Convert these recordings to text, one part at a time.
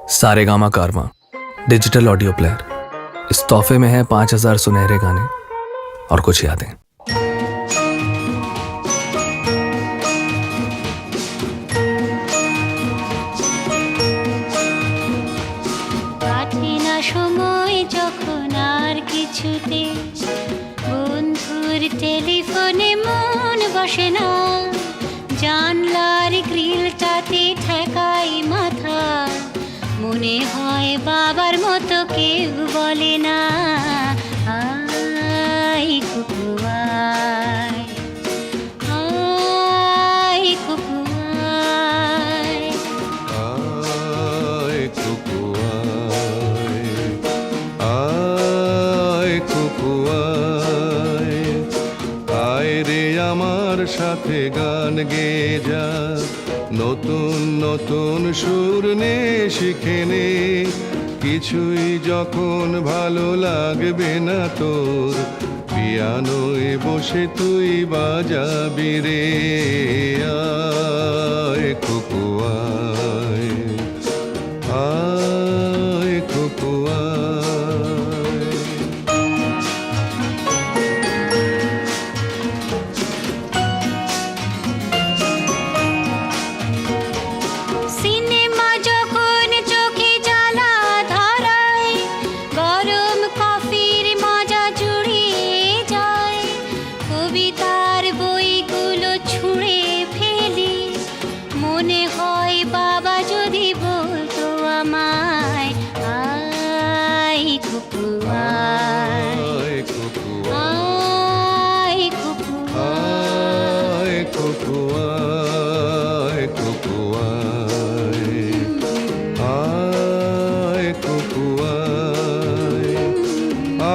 सारेगामा कारवां digital audio player. इस तोहफे में है 5000 सुनहरे गाने और कुछ यादें। কাটে না সময় যখন আর কিছুতে, বন্ধুর টেলিফোনে মন বসে না, জানলার গ্রিলটাতে ঠেকাই মাথা, মনে হয় বাবার মতো কেউ বলে না, আয় কুকু আয়, আয় কুকু আয়। আয় কুকু আয়, আয় কুকু আয়, আয় রে আমার সাথে গান গেয়ে যা, নতুন নতুন সুর নে শিখে নে, কিছুই যখন ভালো লাগবে না তোর, পিয়ানোয় বসে তুই বাজাবি রে, আয় কুকু আয়, আয় কুকু আয়। সিনেমা যখন চোখে জ্বালা ধরায়, গরম কফির মজা জুড়িয়ে যায়, কবিতার বইগুলো ছুঁড়ে ফেলি, মনে হয় বাবা যদি বলতো আমায়, আয় কুকু আয়, আয় কুকু আয় কুকু আয়, কুকু আয়, কুকু আয়, আয় কুকু আয়,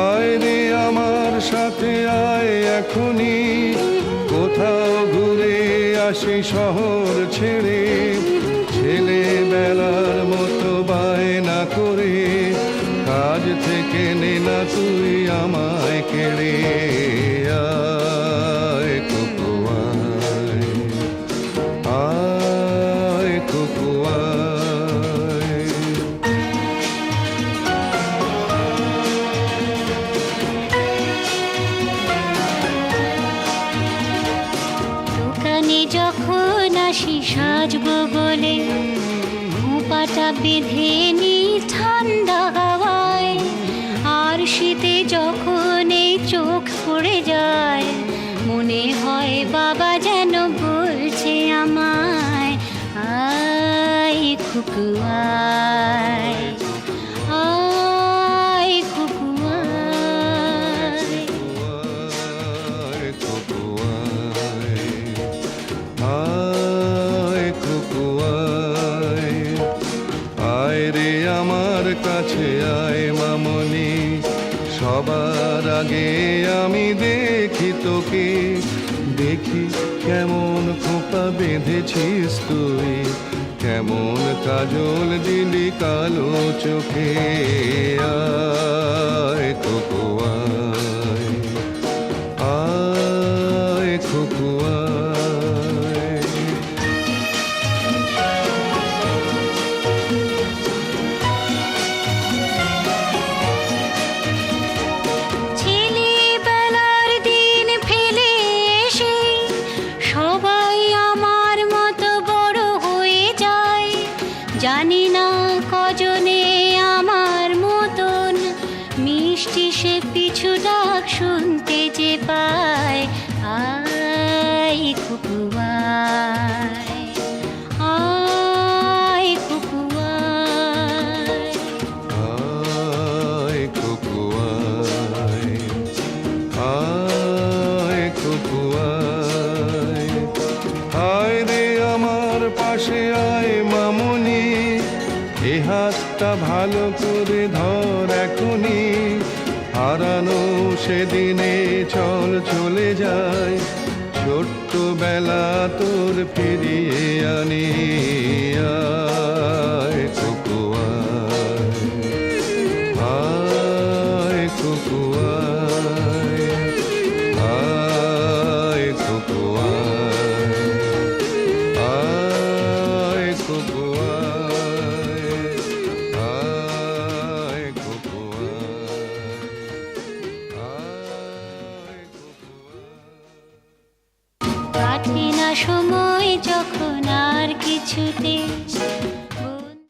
আয় রে আমার সাথে আয় এখনই, কোথাও ঘুরে আসি শহর ছেড়ে, ছেলেবেলার মতো বায়না করে, কাজ থেকে নে না তুই আমায় কেড়ে, আয় কুকু আয়, আয় কুকু আয়। দোকানে যখন আসি সাজবো বলে, খোঁপাটা বেঁধে নি ঠান্ডা হাওয়ায়, আর শীতে যখন এই চোখ পড়ে যায়, মনে হয় বাবা যেন বলছে আমায়, আয় কুকু আয়, আয় কুকু আয়। আয় কুকু আয়, আয় কুকু আয়, আয় রে আমার কাছে আয় মামনি, সবার আগে আমি দেখি তোকে, দেখি কেমন খোপা বেঁধেছিস তুই, কেমন কাজল দিলি কালো চোখে, আয় কুকু আয়, আয় কুকু আয়। ছেলেবেলার দিন ফেলে এসে সবাই আমার মতো বড় হয়ে যায়, জানি না কজনে আমার মতন মিষ্টি সে পিছু ডাক শুনতে যে পায়, আয় কুকু আয়, আয় কুকু আয়। আয় কুকু আয়, আয় কুকু আয়, আয় রে আমার পাশে আয় মামনি, এ হাতটা ভালো করে ধর এখনই, হারানো সেদিনে চল চলে যায়, ছোট্ট বেলা তোর ফিরিয়ে আনি, আয় কুকু আয়, আয় কুকু আয়, আয় কুকু আয়, আয় কুকু আয়। কাটে না সময় যখন আর কিছুতে